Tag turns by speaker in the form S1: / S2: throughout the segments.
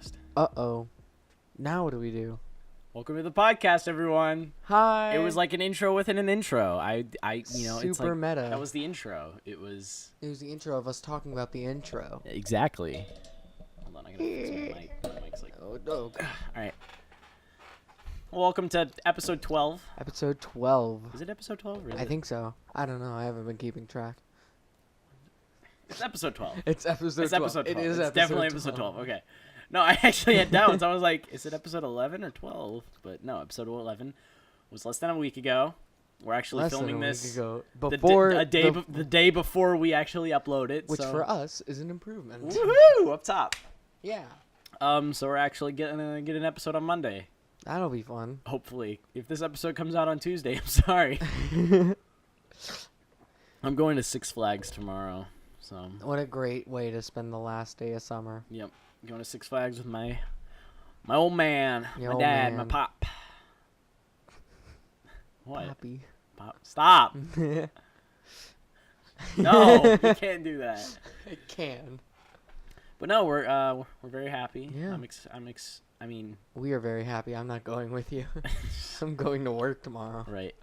S1: ShatterCast.
S2: Uh-oh. Now what do we do?
S1: Welcome to the podcast, everyone.
S2: Hi.
S1: It was like an intro within an intro. It's
S2: Super
S1: like,
S2: meta.
S1: That was the intro. It was
S2: the intro of us talking about the intro.
S1: exactly. Hold on, I gotta fix my mic. My mic's like.
S2: Oh, no.
S1: All right. Welcome to episode 12.
S2: Episode 12.
S1: Is it episode 12? Really?
S2: I think so. I don't know. I haven't been keeping track.
S1: It's episode 12.
S2: It's episode 12.
S1: It's episode 12.
S2: It is
S1: it's definitely episode 12. Okay. No, I actually had doubts. I was like, is it episode 11 or 12? But no, episode 11 was less than a week ago. We're actually filming this
S2: before
S1: the day before we actually upload it.
S2: Which for us is an improvement.
S1: Woohoo! Up top.
S2: Yeah.
S1: So we're actually gonna get an episode on Monday.
S2: That'll be fun.
S1: Hopefully. If this episode comes out on Tuesday, I'm sorry. I'm going to Six Flags tomorrow. So.
S2: What a great way to spend the last day of summer.
S1: Yep. Going to Six Flags with my old man,
S2: Your
S1: my dad,
S2: man.
S1: my pop. What?
S2: Happy.
S1: Pop. Stop. No, you can't do that.
S2: I can.
S1: But no, we're very happy.
S2: Yeah.
S1: I mean,
S2: We are very happy. I'm not going with you. I'm going to work tomorrow.
S1: right.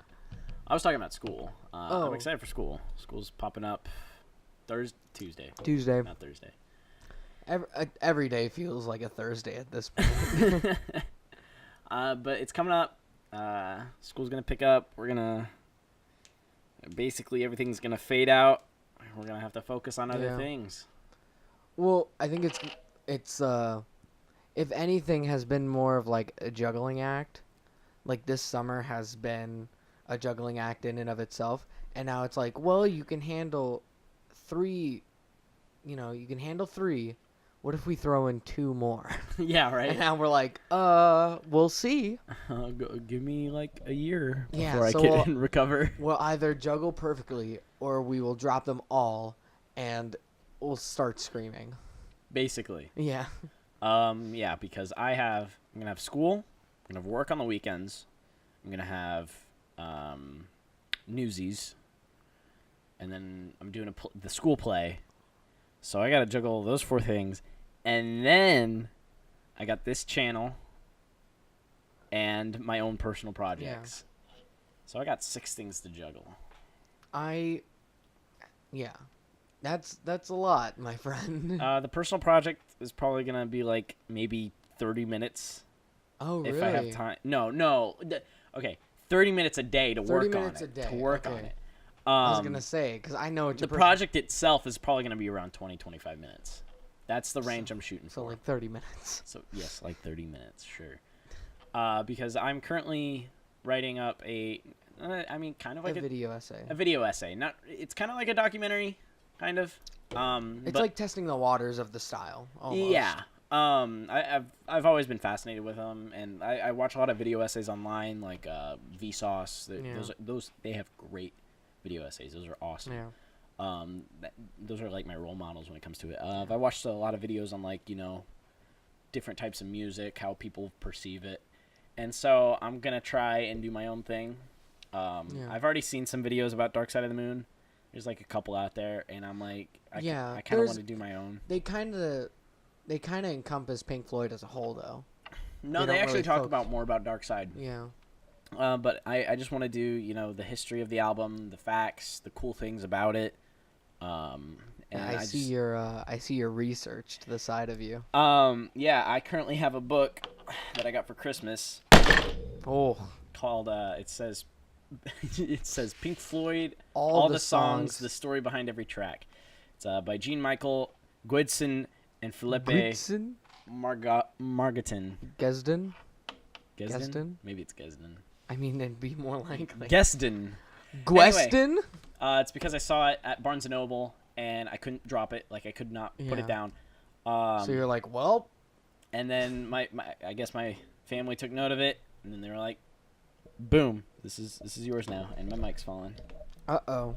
S1: I was talking about school.
S2: Oh.
S1: I'm excited for school. School's popping up Tuesday,
S2: Tuesday.
S1: not Thursday.
S2: Every day feels like a Thursday at this point.
S1: But it's coming up. School's gonna pick up. We're gonna basically everything's gonna fade out. We're gonna have to focus on other
S2: Yeah.
S1: things.
S2: Well, I think it's if anything has been more of like a juggling act. Like this summer has been a juggling act in and of itself, and now it's like, well, you can handle 3. You can handle 3. What if we throw in 2 more?
S1: Yeah, right.
S2: And now we're like, we'll see.
S1: Give me like a year
S2: Yeah,
S1: before
S2: so
S1: I can recover.
S2: We'll either juggle perfectly, or we will drop them all, and we'll start screaming.
S1: Basically.
S2: Yeah.
S1: Yeah, because I'm gonna have school. I'm gonna have work on the weekends. I'm gonna have Newsies, and then I'm doing the school play. So I gotta juggle those 4 things, and then I got this channel and my own personal projects. Yeah. So I got 6 things to juggle.
S2: Yeah. That's a lot, my friend.
S1: The personal project is probably gonna be like maybe 30 minutes.
S2: Oh, really?
S1: If I have time. No. Okay, 30 minutes a day to work on it.
S2: 30 minutes a day.
S1: To work
S2: okay.
S1: on it.
S2: I was gonna say, because I know
S1: the project itself is probably gonna be around 20-25 minutes. That's the range I'm shooting for.
S2: So like 30 minutes.
S1: So yes, like 30 minutes, sure. Because I'm currently writing up kind of like
S2: a video essay.
S1: A video essay. It's kind of like a documentary, kind of.
S2: It's like testing the waters of the style. Almost.
S1: Yeah. I've always been fascinated with them, and I watch a lot of video essays online, like Vsauce. Those they have great video essays. Those are awesome.
S2: Yeah.
S1: Those are like my role models when it comes to it. I watched a lot of videos on like different types of music, how people perceive it, and so I'm gonna try and do my own thing. I've already seen some videos about Dark Side of the Moon. There's like a couple out there, and I'm like, I kind of want to do my own.
S2: They kind of encompass Pink Floyd as a whole, though.
S1: No, they actually talk about more about Dark Side.
S2: Yeah.
S1: But I just want to do, the history of the album, the facts, the cool things about it. And
S2: I see your research to the side of you.
S1: Yeah, I currently have a book that I got for Christmas.
S2: Oh.
S1: Called it says Pink Floyd,
S2: all the songs,
S1: the story behind every track. It's by Jean-Michel Guedson and Felipe Margatin.
S2: Gesden?
S1: Maybe it's Gesden.
S2: I mean, it'd be more likely.
S1: Gesden.
S2: Gweston?
S1: Anyway, it's because I saw it at Barnes & Noble, and I couldn't drop it. Like, I could not put it down.
S2: So you're like, well...
S1: And then I guess my family took note of it, and then they were like, boom, this is yours now. And my mic's falling.
S2: Uh-oh.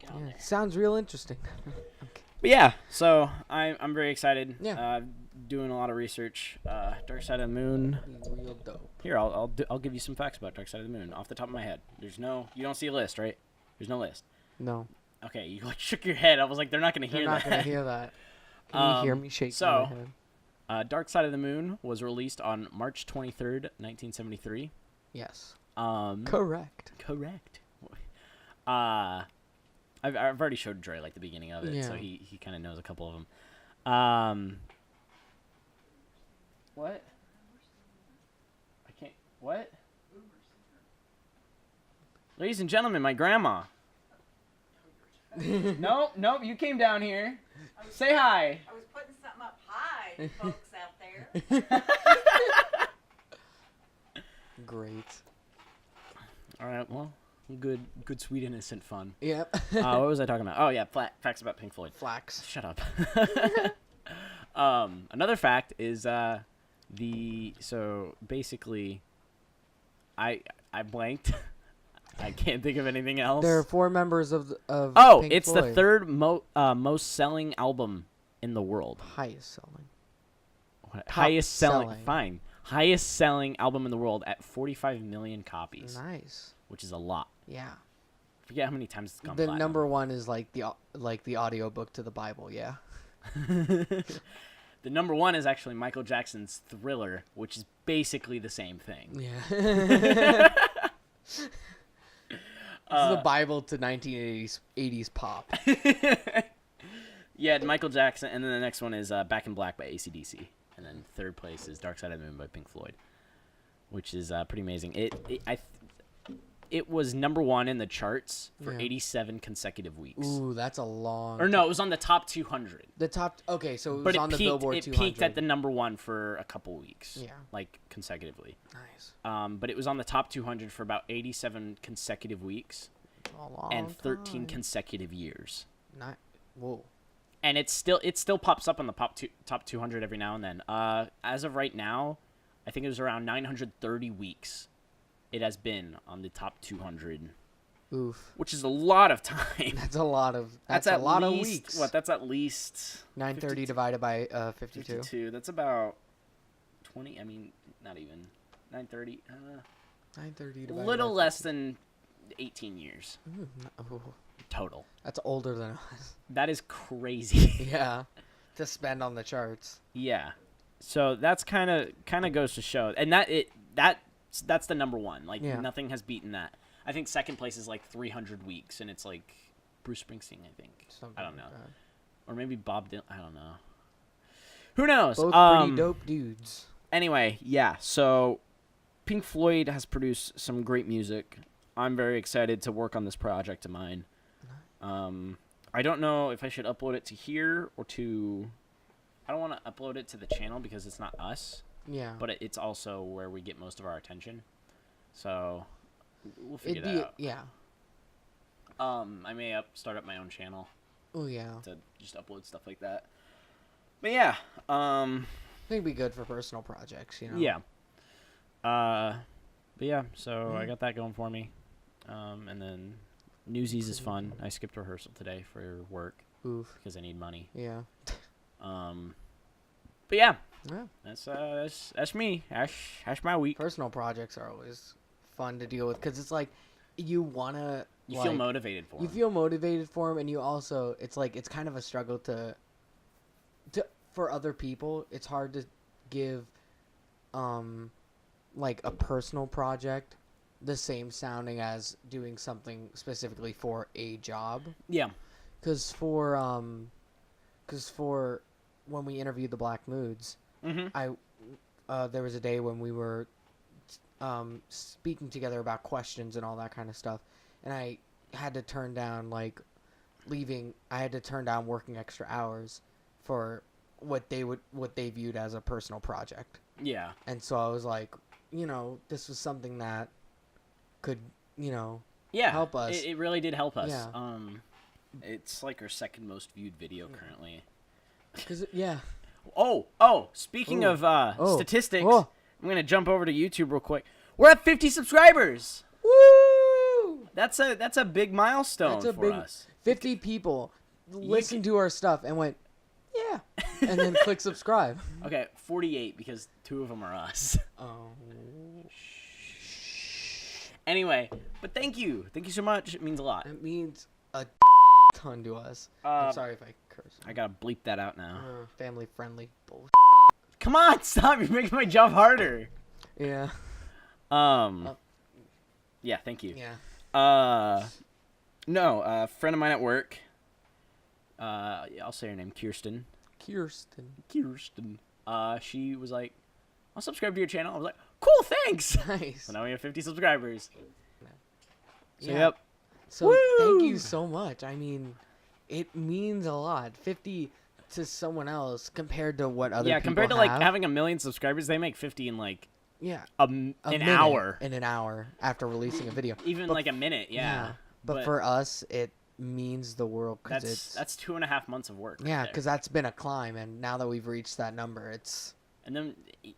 S2: Yeah, sounds real interesting.
S1: Okay. But yeah, so I'm very excited.
S2: Yeah.
S1: Doing a lot of research. Dark Side of the Moon.
S2: Real dope.
S1: Here, I'll give you some facts about Dark Side of the Moon off the top of my head. You don't see a list, right? There's no list.
S2: No.
S1: Okay, you like shook your head. I was like, they're not gonna hear that.
S2: They're not gonna hear that. Can you hear me shaking my head?
S1: Dark Side of the Moon was released on March 23rd, 1973.
S2: Yes.
S1: Correct. I've already showed Dre like the beginning of it, so he kind of knows a couple of them. What? I can't. What? Ladies and gentlemen, my grandma. Nope, you came down here. Say hi.
S3: I was putting something up high, folks out there.
S2: Great.
S1: All right, well, good, sweet, innocent fun.
S2: Yep.
S1: What was I talking about? Oh, yeah, facts about Pink Floyd.
S2: Flax.
S1: Shut up. Another fact is so basically, I blanked. I can't think of anything else.
S2: There are 4 members of Pink
S1: it's
S2: Floyd.
S1: the third most selling album in the world.
S2: Highest selling.
S1: Highest selling album in the world at 45 million copies.
S2: Nice.
S1: Which is a lot.
S2: Yeah.
S1: I forget how many times it's gone
S2: The
S1: platinum.
S2: number 1 is like the audiobook to the Bible, yeah.
S1: The number 1 is actually Michael Jackson's Thriller, which is basically the same thing.
S2: Yeah. It's the Bible to 1980s pop.
S1: Yeah, Michael Jackson, and then the next one is Back in Black by AC/DC, and then third place is Dark Side of the Moon by Pink Floyd, which is pretty amazing. It was number 1 in the charts for 87 consecutive weeks.
S2: Ooh, that's a long.
S1: Or no, it was on the top 200.
S2: Okay, so it was
S1: But
S2: on the Billboard 200.
S1: It peaked at the number 1 for a couple weeks.
S2: Yeah.
S1: Like consecutively.
S2: Nice.
S1: But it was on the top 200 for about 87 consecutive weeks.
S2: A long
S1: And 13
S2: time.
S1: consecutive years.
S2: Whoa.
S1: And it still pops up on the top 200 every now and then. As of right now, I think it was around 930 weeks. It has been on the top 200.
S2: Oof.
S1: Which is a lot of time.
S2: That's a lot of. That's
S1: at
S2: a lot
S1: least,
S2: of weeks.
S1: What? That's at least
S2: 930 divided by 52.
S1: 52. That's about 20. I mean, not even 930.
S2: 930
S1: A
S2: divided
S1: little
S2: by
S1: less than 18 years
S2: Ooh,
S1: total.
S2: that's older than us.
S1: That is crazy.
S2: Yeah. To spend on the charts.
S1: Yeah. So that's kind of goes to show, and that's the number 1. Like nothing has beaten that. I think second place is like 300 weeks, and it's like Bruce Springsteen. I think.
S2: Something
S1: I don't know,
S2: like that.
S1: or maybe Bob Dylan. I don't know. Who knows?
S2: Both pretty dope dudes.
S1: Anyway, yeah. So Pink Floyd has produced some great music. I'm very excited to work on this project of mine. I don't know if I should upload it to here or to. I don't want to upload it to the channel because it's not us.
S2: Yeah.
S1: But it's also where we get most of our attention. So we'll figure that out.
S2: Yeah.
S1: I may start up my own channel.
S2: Oh yeah.
S1: To just upload stuff like that. But yeah.
S2: I think it'd be good for personal projects, you know.
S1: Yeah. But yeah, so I got that going for me. And then Newsies is fun. I skipped rehearsal today for work.
S2: Oof.
S1: Because I need money.
S2: Yeah.
S1: But yeah.
S2: Yeah.
S1: That's me. That's my week.
S2: Personal projects are always fun to deal with because it's like you wanna.
S1: You feel motivated for them.
S2: You feel motivated for them, and you also it's kind of a struggle to for other people. It's hard to give, like a personal project, the same sounding as doing something specifically for a job.
S1: Yeah.
S2: Because for when we interviewed the Black Moods, there was a day when we were speaking together about questions and all that kind of stuff, and I had to turn down working extra hours for what they viewed as a personal project.
S1: Yeah.
S2: And so I was like, this was something that could, help us.
S1: It really did help us.
S2: Yeah.
S1: It's like our second most viewed video currently.
S2: Yeah.
S1: Speaking of statistics,
S2: Oh.
S1: I'm going to jump over to YouTube real quick. We're at 50 subscribers.
S2: Woo!
S1: That's a big milestone for us.
S2: 50 people listened to our stuff and went, yeah, and then click subscribe.
S1: Okay, 48 because 2 of them are us.
S2: Oh.
S1: Anyway, but thank you. Thank you so much. It means a lot.
S2: It means a ton to us. I'm sorry if I curse.
S1: I got to bleep that out now.
S2: Family friendly bullshit.
S1: Come on, stop! You're making my job harder.
S2: Yeah.
S1: Yeah, thank you.
S2: Yeah.
S1: No, a friend of mine at work. Yeah, I'll say her name, Kirsten.
S2: Kirsten.
S1: She was like, "I'll subscribe to your channel." I was like, "Cool, thanks."
S2: Nice.
S1: So now we have 50 subscribers. So
S2: Yeah.
S1: yep.
S2: So thank you
S1: Woo!
S2: so much. I mean, it means a lot. 50 to someone else compared to what other people
S1: compared to
S2: have.
S1: like having 1 million subscribers, they make 50 in like
S2: yeah,
S1: an
S2: minute,
S1: hour.
S2: In an hour after releasing a video.
S1: Even
S2: But
S1: like a minute, yeah.
S2: But for us, it means the world because
S1: that's 2.5 months of work.
S2: yeah,
S1: right
S2: because that's been a climb, and now that we've reached that number, it's
S1: and then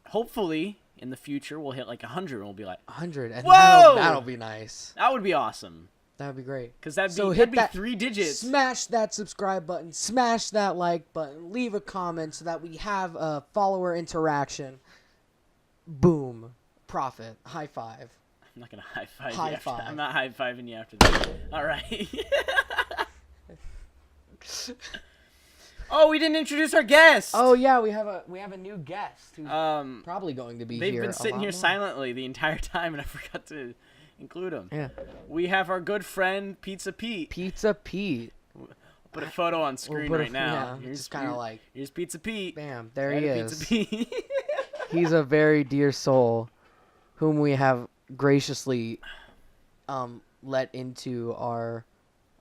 S1: hopefully in the future we'll hit like 100 and we'll be like,
S2: 100, and
S1: whoa!
S2: that'll be nice.
S1: that would be awesome.
S2: That'd be great.
S1: Because that'd
S2: So
S1: be
S2: hit that
S1: 3 digits.
S2: Smash that subscribe button. Smash that like button. Leave a comment so that we have a follower interaction. Boom. Profit. High five.
S1: I'm not gonna high five
S2: High
S1: you after
S2: five.
S1: that. I'm not high fiving you after that. All right. Oh, we didn't introduce our guest.
S2: Oh yeah, we have a new guest who's
S1: Um,
S2: probably going to be
S1: they've
S2: here.
S1: been
S2: a
S1: sitting
S2: lot
S1: here
S2: more.
S1: silently the entire time, and I forgot to include him.
S2: Yeah.
S1: We have our good friend Pizza Pete.
S2: Pizza Pete.
S1: Put a photo on screen right now.
S2: Yeah, just kind of like
S1: here's Pizza Pete.
S2: bam, there he is.
S1: Pizza Pete.
S2: He's a very dear soul, whom we have graciously let into our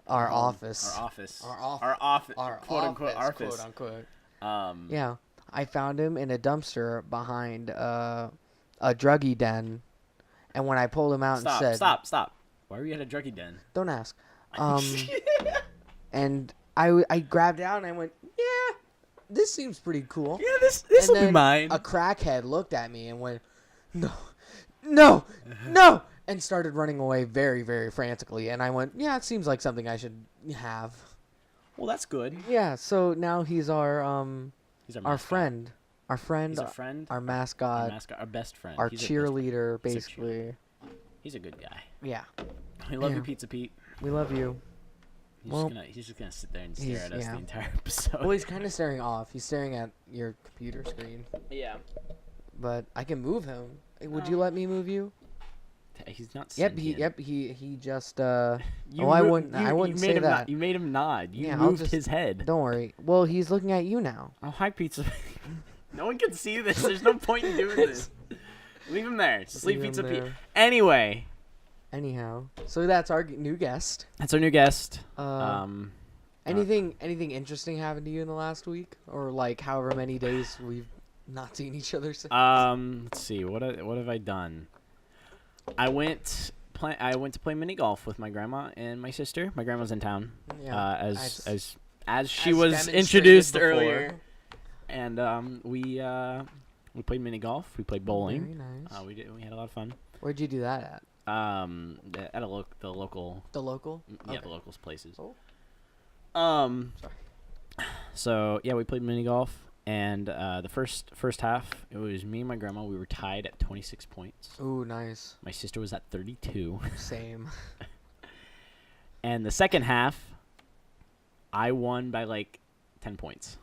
S2: office.
S1: Our office.
S2: Our off-
S1: Our office.
S2: Our
S1: quote unquote
S2: office,
S1: office.
S2: quote unquote.
S1: Yeah.
S2: Yeah, I found him in a dumpster behind a druggie den, and when I pulled him out and said,
S1: Stop. Why were you at a druggie den?
S2: "Don't ask," and I grabbed it out and I went, "Yeah, this seems pretty cool."
S1: Yeah, this
S2: And
S1: will be
S2: then
S1: mine.
S2: A crackhead looked at me and went, no, and started running away very, very frantically. And I went, "Yeah, it seems like something I should have."
S1: Well, that's good.
S2: Yeah, so now he's our
S1: He's our
S2: our
S1: mascot.
S2: friend,
S1: He's our friend.
S2: our mascot,
S1: Our mascot. Our best friend.
S2: our
S1: He's a best
S2: cheerleader,
S1: He's a
S2: basically.
S1: He's a good guy.
S2: Yeah,
S1: We love you,
S2: Yeah.
S1: Pizza Pete.
S2: we love you.
S1: He's just gonna sit there and stare
S2: he's-
S1: at us
S2: yeah.
S1: the entire episode.
S2: Well, he's kind of staring off. He's staring at your computer screen.
S1: Yeah.
S2: But I can move him. Would you let me move you?
S1: He's not.
S2: Yep.
S1: sentient.
S2: He just.
S1: You
S2: I
S1: mo-
S2: wouldn't. I
S1: you
S2: wouldn't
S1: made
S2: say
S1: him
S2: that.
S1: You made him nod. You
S2: Yeah, I'll
S1: moved
S2: just-
S1: his head.
S2: Don't worry. Well, he's looking at you now.
S1: Oh, hi, Pizza. No one can see this. There's no point in doing this. Leave him there. Just leave
S2: Leave him
S1: Pizza Pete.
S2: there.
S1: Anyway,
S2: Anyhow, so that's our new guest.
S1: that's our new guest.
S2: Anything interesting happened to you in the last week, or like however many days we've not seen each other since?
S1: Let's see. What have I done? I went to play mini golf with my grandma and my sister. My grandma's in town.
S2: Yeah,
S1: As she
S2: as
S1: was
S2: demonstrated
S1: introduced
S2: before.
S1: earlier, and we played mini golf. We played bowling.
S2: Very nice.
S1: We had a lot of fun.
S2: Where'd you do that at?
S1: At the local.
S2: The local?
S1: Yeah,
S2: Okay.
S1: the locals places.
S2: Oh.
S1: Sorry. So yeah, we played mini golf, and the first half, it was me and my grandma. We were tied at 26 points.
S2: Ooh, nice.
S1: My sister was at 32.
S2: Same.
S1: And the second half, I won by like 10 points.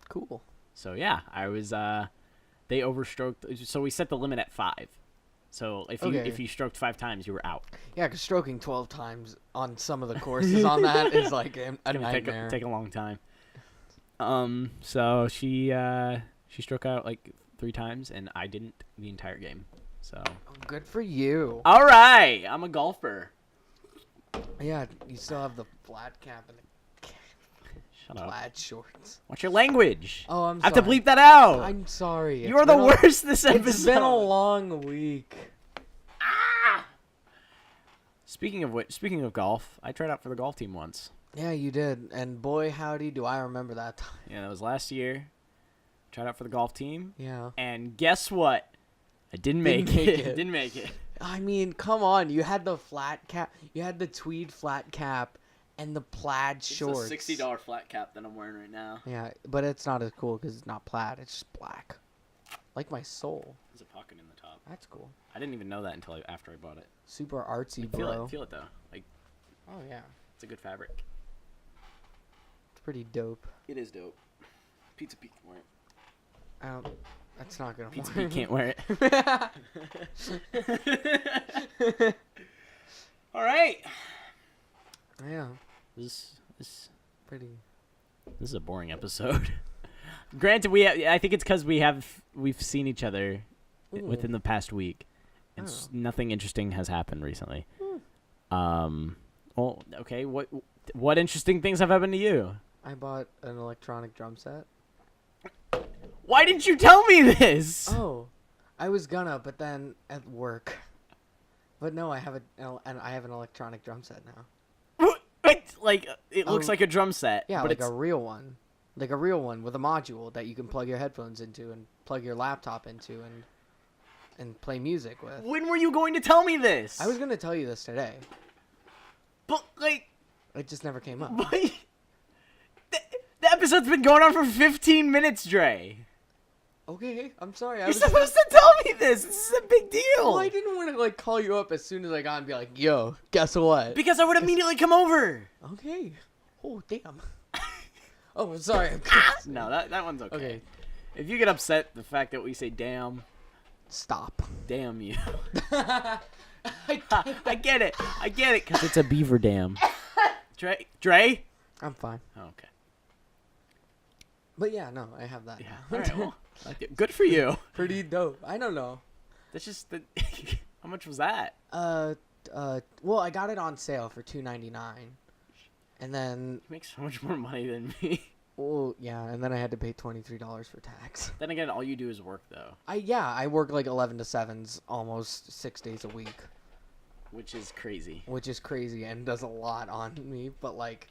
S2: Cool.
S1: So yeah, I was. They overstroked. So we set the limit at 5. So if you stroked 5 times, you were out.
S2: Yeah, because stroking 12 times on some of the courses on that is like a
S1: It's gonna
S2: nightmare.
S1: take a long time. So she struck out like 3 times, and I didn't the entire game. So.
S2: Good for you.
S1: All right, I'm a golfer.
S2: Yeah, you still have the flat cap and the
S1: Shut up.
S2: plaid shorts.
S1: What's your language?
S2: Oh, I'm
S1: I have
S2: sorry.
S1: to bleep that out.
S2: I'm sorry.
S1: You are the worst this episode.
S2: It's been a long week.
S1: Speaking of golf, I tried out for the golf team once.
S2: Yeah, you did. And boy, howdy, do I remember that time.
S1: Yeah, that was last year. Tried out for the golf team,
S2: Yeah.
S1: and guess what? I didn't make it. Didn't make it.
S2: I mean, come on. You had the flat cap. You had the tweed flat cap and the plaid shorts.
S1: It's a $60 flat cap that I'm wearing right now.
S2: Yeah, but it's not as cool because it's not plaid. It's just black. Like my soul.
S1: There's a pocket in the top.
S2: That's cool.
S1: I didn't even know that until after I bought it.
S2: Super artsy,
S1: Feel
S2: bro.
S1: it. Feel it though. Like
S2: Oh, yeah.
S1: it's a good fabric.
S2: It's pretty dope.
S1: It is dope. Pizza Pete can wear it.
S2: That's not gonna
S1: Pizza
S2: work.
S1: Pete can't wear it. All right.
S2: Yeah,
S1: This
S2: pretty.
S1: this is a boring episode. Granted, I think it's because we've seen each other within the past week, and nothing interesting has happened recently. Well, okay. What interesting things have happened to you?
S2: I bought an electronic drum set.
S1: Why didn't you tell me this?
S2: Oh, I was gonna, but then at work. But no, I have an electronic drum set now.
S1: Like it looks like a drum set.
S2: Yeah,
S1: but
S2: like
S1: it's
S2: a real one. Like a real one with a module that you can plug your headphones into and plug your laptop into and play music with.
S1: When were you going to tell me this?
S2: I was gonna tell you this today.
S1: But like,
S2: It just never came up.
S1: the episode's been going on for 15 minutes, Dre.
S2: Okay, I'm sorry.
S1: You're supposed to tell me this. This is a big deal.
S2: Well, I didn't want to like call you up as soon as I got and be like, "Yo, guess what?"
S1: Because I would immediately come over.
S2: Okay. Oh, damn. Oh, I'm sorry.
S1: No, that one's okay.
S2: Okay,
S1: If you get upset the fact that we say damn
S2: stop.
S1: you.
S2: I
S1: I get it. I get it because it's a beaver dam. Dre?
S2: I'm fine.
S1: Oh, okay.
S2: But yeah, no, I have that.
S1: Yeah.
S2: now.
S1: All right. Well, good for you.
S2: Pretty dope. I don't know.
S1: That's just the. How much was that?
S2: Well, I got it on sale for $2.99, and then,
S1: You make so much more money than me.
S2: well, yeah, and then I had to pay $23 for tax.
S1: Then again, all you do is work though,
S2: I work like 11 to 7s almost 6 days a week,
S1: which is crazy.
S2: which is crazy and does a lot on me. But like,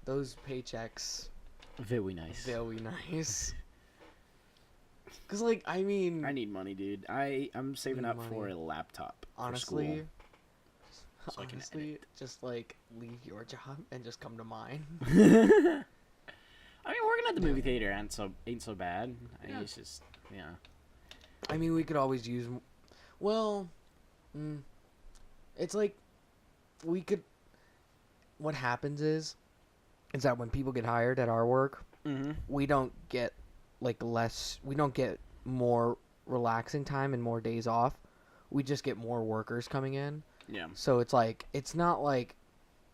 S2: those paychecks,
S1: Very nice.
S2: very nice. Cause like, I mean,
S1: I need money, dude. I'm saving
S2: Need
S1: up for
S2: money.
S1: a laptop.
S2: honestly,
S1: so I can
S2: honestly, just like leave your job and just come to mine.
S1: I mean, working at the movie theater ain't so bad.
S2: Yeah.
S1: It's just
S2: I mean, we could always use. Well, it's like we could. What happens is that when people get hired at our work, we don't get we don't get more relaxing time and more days off. We just get more workers coming in.
S1: Yeah.
S2: So it's like, it's not like,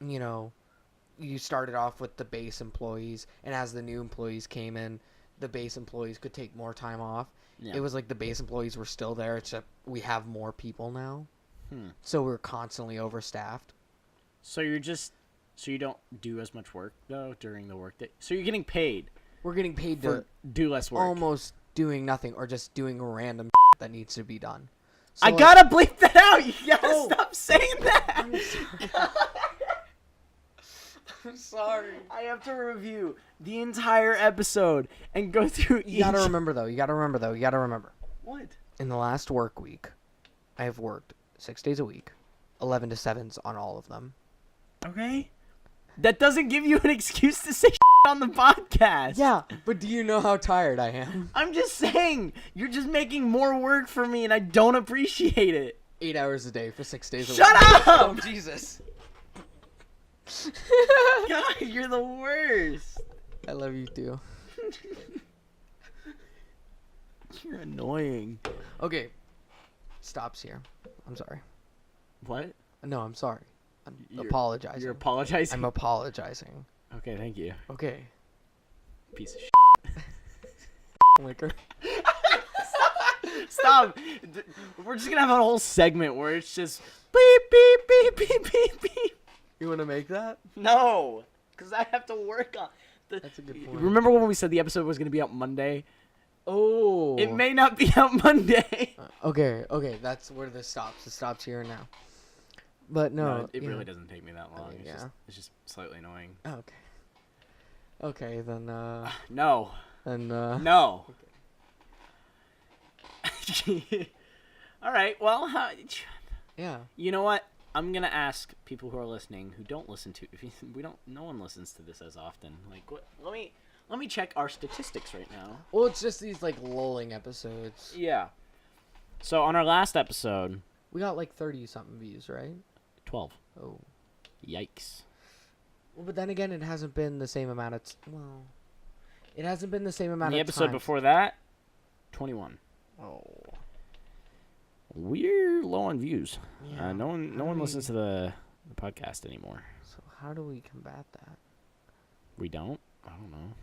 S2: you started off with the base employees, and as the new employees came in, the base employees could take more time off.
S1: Yeah.
S2: It was like the base employees were still there, except we have more people now.
S1: Hmm.
S2: So we're constantly overstaffed.
S1: So you don't do as much work though during the workday. So you're getting paid
S2: We're getting paid
S1: for
S2: to
S1: do less work.
S2: almost doing nothing or just doing random that needs to be done. So
S1: I
S2: like,
S1: gotta bleep that out. You gotta
S2: Oh.
S1: stop saying that.
S2: I'm sorry. I'm sorry.
S1: I have to review the entire episode and go through
S2: You gotta remember though. You gotta remember.
S1: What?
S2: In the last work week, I have worked 6 days a week, 11 to 7s on all of them.
S1: Okay. That doesn't give you an excuse to say on the podcast.
S2: Yeah, but do you know how tired I am?
S1: I'm just saying, you're just making more work for me and I don't appreciate it.
S2: 8 hours a day for 6 days a
S1: Shut
S2: week.
S1: up!
S2: Oh, Jesus.
S1: God, you're the worst.
S2: I love you too.
S1: You're annoying.
S2: Okay. Stops here. I'm sorry.
S1: What?
S2: No, I'm sorry. I'm
S1: You're
S2: apologizing.
S1: You're apologizing?
S2: I'm apologizing.
S1: Okay, thank you.
S2: Okay.
S1: Piece of
S2: Liquor.
S1: Stop. We're just gonna have a whole segment where it's just beep, beep, beep, beep, beep, beep.
S2: You want to make that?
S1: No, because I have to work on the.
S2: That's a good point.
S1: Remember when we said the episode was gonna be out Monday?
S2: Oh.
S1: It may not be out Monday.
S2: Okay, that's where this stops. It stops here now. But no,
S1: it
S2: yeah.
S1: really doesn't take me that long.
S2: mean,
S1: It's,
S2: yeah.
S1: it's just slightly annoying.
S2: Okay. Okay, then
S1: No.
S2: no.
S1: All right. Well,
S2: Yeah.
S1: you know what? I'm gonna ask people who are listening who don't listen to. No one listens to this as often. Like, what? Let me check our statistics right now.
S2: Well, it's just these like lulling episodes.
S1: Yeah. So on our last episode,
S2: We got like 30 something views, right?
S1: 12.
S2: Oh.
S1: Yikes.
S2: Well, but then again, it hasn't been the same amount of it hasn't been the same amount
S1: And the
S2: of
S1: episode
S2: times.
S1: before that, 21.
S2: Oh.
S1: We're low on views.
S2: Yeah.
S1: No one listens to the podcast anymore.
S2: So how do we combat that?
S1: We don't? I don't know.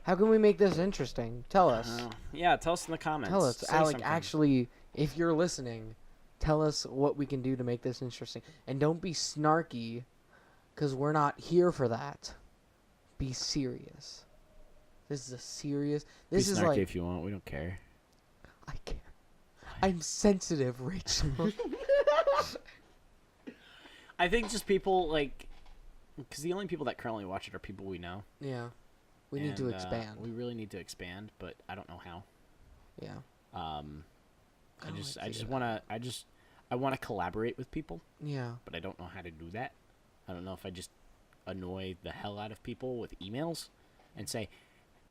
S2: How can we make this interesting? Tell us.
S1: Yeah, tell us in the comments.
S2: Tell us,
S1: Say
S2: Alec.
S1: something.
S2: Actually, if you're listening, tell us what we can do to make this interesting, and don't be snarky, because we're not here for that. Be serious. This is a serious. This
S1: Be
S2: is
S1: snarky
S2: like.
S1: if you want. We don't care.
S2: I can't. I'm sensitive, Rachel.
S1: I think just people like, because the only people that currently watch it are people we know.
S2: Yeah. We need to
S1: And,
S2: expand.
S1: We really need to expand, but I don't know how.
S2: Yeah.
S1: I
S2: How do I
S1: just
S2: figure
S1: want to collaborate with people,
S2: Yeah.
S1: but I don't know how to do that. I don't know if I just annoy the hell out of people with emails and say,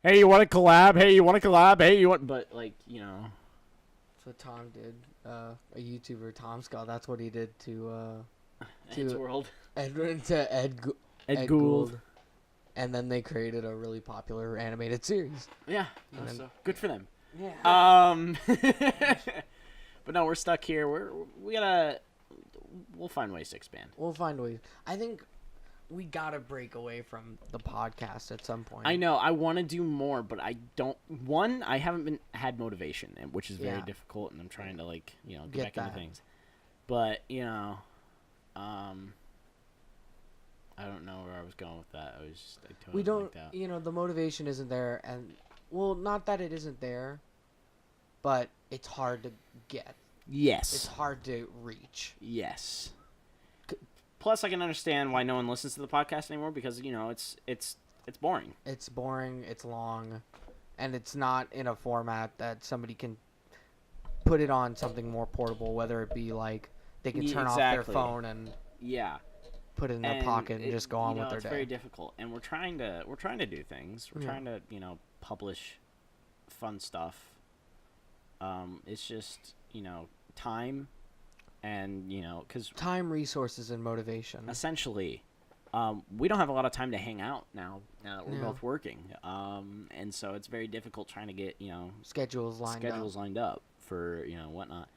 S1: "Hey, you want to collab? Hey, you want to collab? Hey, you want?" But like,
S2: That's what Tom did. A YouTuber, Tom Scott. That's what he did to
S1: Ed's World.
S2: Edwin to Ed
S1: Gould.
S2: And then they created a really popular animated series.
S1: Yeah,
S2: And then-
S1: so good for them.
S2: Yeah.
S1: But no, we're stuck here. We'll find ways to expand.
S2: We'll find ways. I think we gotta break away from the podcast at some point.
S1: I know I want to do more, but I don't. One, I haven't had motivation, which is very
S2: Yeah.
S1: difficult, and I'm trying to get
S2: Get
S1: back
S2: that.
S1: into things. But I don't know where I was going with that. I totally
S2: We don't.
S1: blanked out.
S2: The motivation isn't there, and not that it isn't there, but it's hard to get.
S1: Yes.
S2: It's hard to reach.
S1: Yes. Plus, I can understand why no one listens to the podcast anymore because it's boring.
S2: It's boring. It's long, and it's not in a format that somebody can put it on something more portable. Whether it be like they can turn off their
S1: Exactly.
S2: phone and
S1: Yeah.
S2: put it in their pocket and just go on with their
S1: it's
S2: day.
S1: very difficult, and we're trying to do things. We're
S2: Yeah.
S1: trying to publish fun stuff. It's just time, and because
S2: Time, resources, and motivation.
S1: essentially, we don't have a lot of time to hang out now that we're
S2: Yeah.
S1: both working, and so it's very difficult trying to get
S2: Schedules lined
S1: schedules
S2: up.
S1: lined up for whatnot.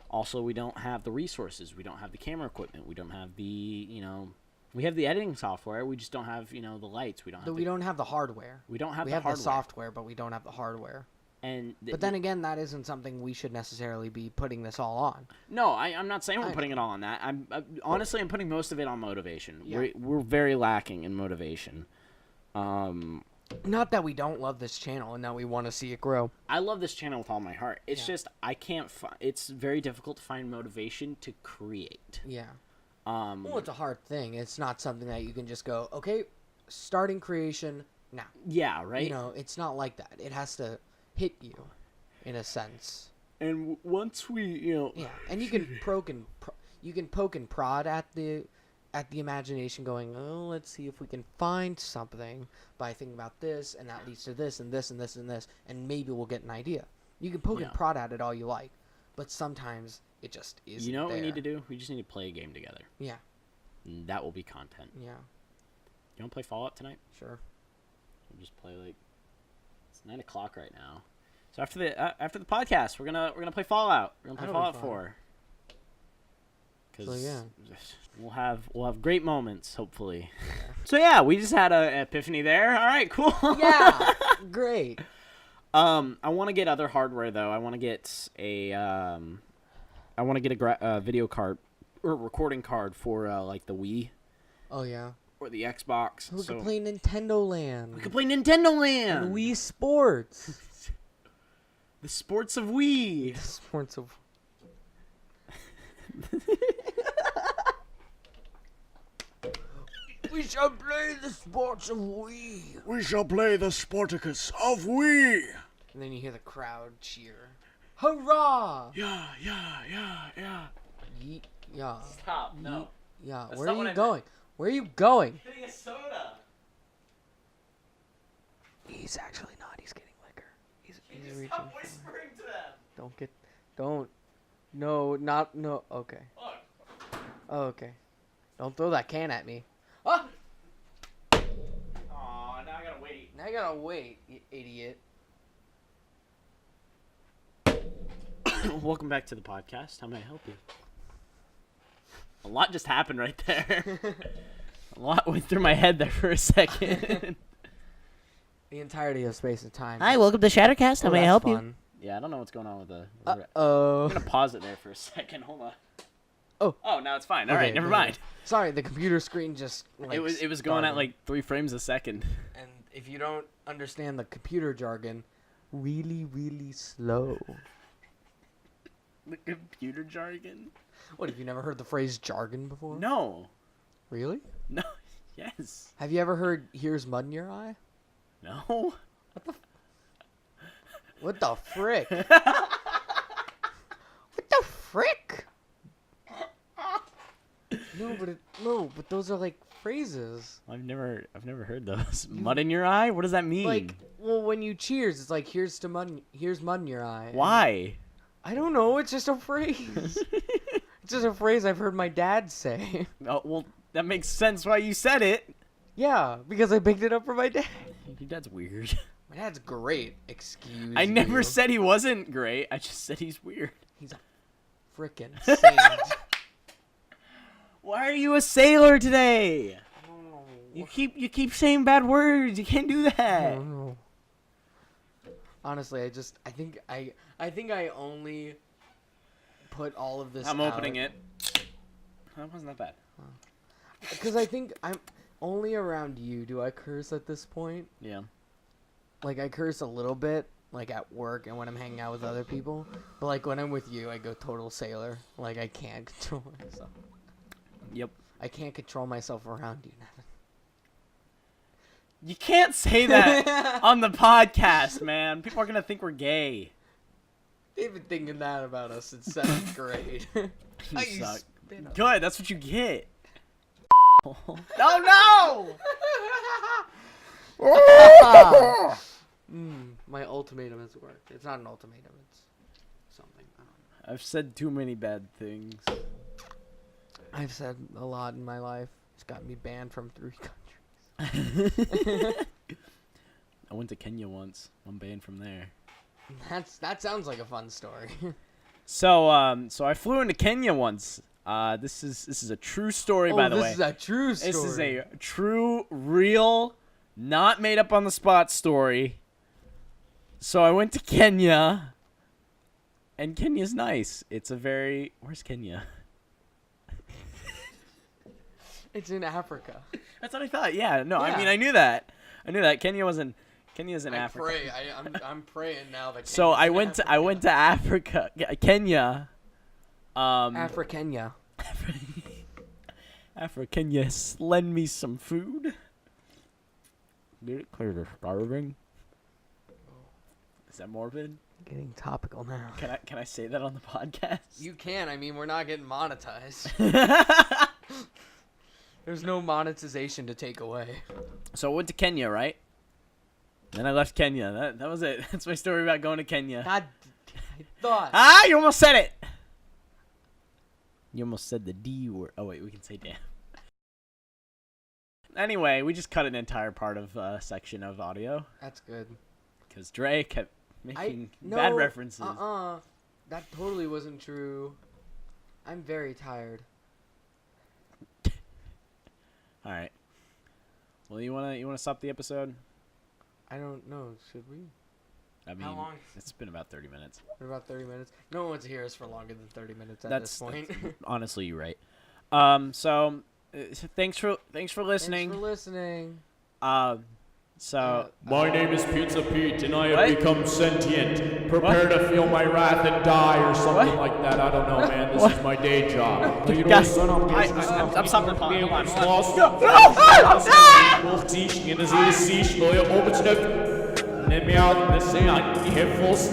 S1: Also, we don't have the resources. We don't have the camera equipment. We don't have the we have the editing software. We just don't have the lights. We don't have
S2: We don't have the hardware.
S1: we don't have
S2: We
S1: the
S2: have
S1: hardware.
S2: the software, but we don't have the hardware.
S1: And
S2: But then again, that isn't something we should necessarily be putting this all on.
S1: no, I'm not saying we're
S2: I
S1: putting it all on that. I'm honestly I'm putting most of it on motivation.
S2: Yeah.
S1: We're very lacking in motivation.
S2: Not that we don't love this channel and that we want to see it grow.
S1: I love this channel with all my heart. It's
S2: Yeah.
S1: just I can't. It's very difficult to find motivation to create.
S2: Yeah. Well, it's a hard thing. It's not something that you can just go, okay, starting creation now.
S1: Yeah, right.
S2: It's not like that. It has to hit you, in a sense.
S1: And once we,
S2: Yeah, and you can poke and prod at the imagination, going, oh, let's see if we can find something by thinking about this, and that leads to this and this and this and this, and maybe we'll get an idea. You can poke and prod at it all you like, but sometimes it just isn't.
S1: You know what
S2: there.
S1: we need to do? We just need to play a game together.
S2: Yeah,
S1: And that will be content.
S2: yeah,
S1: You want to play Fallout tonight?
S2: sure.
S1: We'll just play it's 9:00 right now. So after the podcast, we're gonna play Fallout. We're gonna play
S2: That'll be
S1: Fallout
S2: fun.
S1: 4. Because
S2: So, yeah.
S1: we'll have great moments hopefully. So yeah, we just had an epiphany there. All right, cool.
S2: Yeah, great.
S1: I want to get other hardware though. I want to get a video card or recording card for like the Wii
S2: Oh yeah,
S1: or the Xbox.
S2: we
S1: So
S2: could play Nintendo Land.
S1: we could play Nintendo Land.
S2: and Wii Sports.
S1: The sports of Wii.
S2: Sports of. We shall play the sports of Wii.
S1: We shall play the Sporticus of Wii.
S2: And then you hear the crowd cheer. Hurrah!
S1: Yeah.
S2: Yeet, yeah.
S1: Stop.
S2: Yeet, yeah.
S1: That's
S2: Where
S1: not
S2: are
S1: what
S2: you
S1: I
S2: going? Where are you going?
S1: Getting a soda.
S2: He's actually not. He's getting liquor. He's reaching.
S1: Stop
S2: for it.
S1: whispering to them.
S2: Don't. No, not. No. Okay.
S1: Look.
S2: Oh, okay. Don't throw that can at me. Ah!
S1: Aw, now I gotta wait.
S2: Now you gotta wait, you idiot.
S1: Welcome back to the podcast. How may I help you? A lot just happened right there. A lot went through my head there for a second.
S2: The entirety of space and time.
S4: Hi, welcome to ShatterCast. How may I help you?
S1: Yeah, I don't know what's going on with the...
S2: Uh-oh.
S1: I'm going to pause it there for a second. Hold on.
S2: Oh.
S1: Oh, now it's fine. All
S2: Okay,
S1: right, never
S2: good.
S1: mind.
S2: Sorry, the computer screen just like
S1: It was going at
S2: started.
S1: like 3 frames a second.
S2: And if you don't understand the computer jargon, really slow.
S1: The computer jargon?
S2: What, have you never heard the phrase jargon before?
S1: No.
S2: Really?
S1: No. Yes.
S2: Have you ever heard "here's mud in your eye"?
S1: No.
S2: What the frick? What the frick? No, but those are like phrases.
S1: I've never heard those. Mud in your eye? What does that mean?
S2: Like, well, when you cheers, it's like here's mud in your eye.
S1: why?
S2: I don't know. It's just a phrase. It's just a phrase I've heard my dad say.
S1: Oh, well, that makes sense why you said it.
S2: Yeah, because I picked it up from my dad.
S1: Your dad's weird.
S2: My dad's great. Excuse
S1: I never
S2: you.
S1: said he wasn't great. I just said he's weird.
S2: He's a frickin' saint.
S1: Why are you a sailor today? You keep saying bad words. You can't do
S2: I
S1: that.
S2: don't know. Honestly, I think I only put all of this
S1: I'm opening
S2: out
S1: it. That wasn't that bad.
S2: because I think I'm only around you do I curse at this point.
S1: Yeah.
S2: Like, I curse a little bit, like, at work and when I'm hanging out with other people. But, like, when I'm with you, I go total sailor. Like, I can't control myself.
S1: Yep.
S2: I can't control myself around you, Nevin.
S1: You can't say that on the podcast, man. People are gonna think we're gay.
S2: They've been thinking that about us since 7th grade.
S1: You suck.
S2: spit on
S1: Good. That's what you get. Oh no!
S2: My ultimatum has worked. It's not an ultimatum. It's something. I don't know.
S1: I've said too many bad things.
S2: I've said a lot in my life. It's got me banned from 3 countries.
S1: I went to Kenya once. I'm banned from there.
S2: That sounds like a fun story.
S1: So I flew into Kenya once. This is a true story, by the way.
S2: This is a true story.
S1: This is a true, real, not made up on the spot story. So I went to Kenya, and Kenya's nice. It's a very... Where's Kenya?
S2: It's in Africa.
S1: That's what I thought. Yeah, no, I
S2: Yeah.
S1: mean, I knew that. Kenya's in Africa.
S2: Pray. I'm praying now that.
S1: So I went to Africa, Kenya.
S2: Afrikenya.
S1: Africa, yes, lend me some food. Get it clear to starving. Is that morbid?
S2: Getting topical now.
S1: Can I say that on the podcast?
S2: You can. I mean, we're not getting monetized. There's no monetization to take away.
S1: So I went to Kenya, right? Then I left Kenya. That was it. That's my story about going to Kenya.
S2: God, I thought.
S1: Ah, you almost said it. You almost said the D word. Oh wait, we can say damn. Anyway, we just cut an entire part of section of audio
S2: That's good.
S1: because Dre kept making bad references.
S2: That totally wasn't true. I'm very tired.
S1: All right. Well, you wanna stop the episode?
S2: I don't know. Should we?
S1: I mean,
S2: How long?
S1: it's been about 30 minutes.
S2: For about 30 minutes. No one wants to hear us for longer than 30 minutes at
S1: That's
S2: this point.
S1: honestly, you're right. So thanks for listening.
S2: Thanks for listening.
S5: My name is Pizza Pete, and I have become sentient. Prepare to feel my wrath and die, or something like that. I don't know, man. This is my day job.
S1: Guys, I'm stopping recording. Hold on.
S5: Nimm mir out, das ist ja, die Hefos.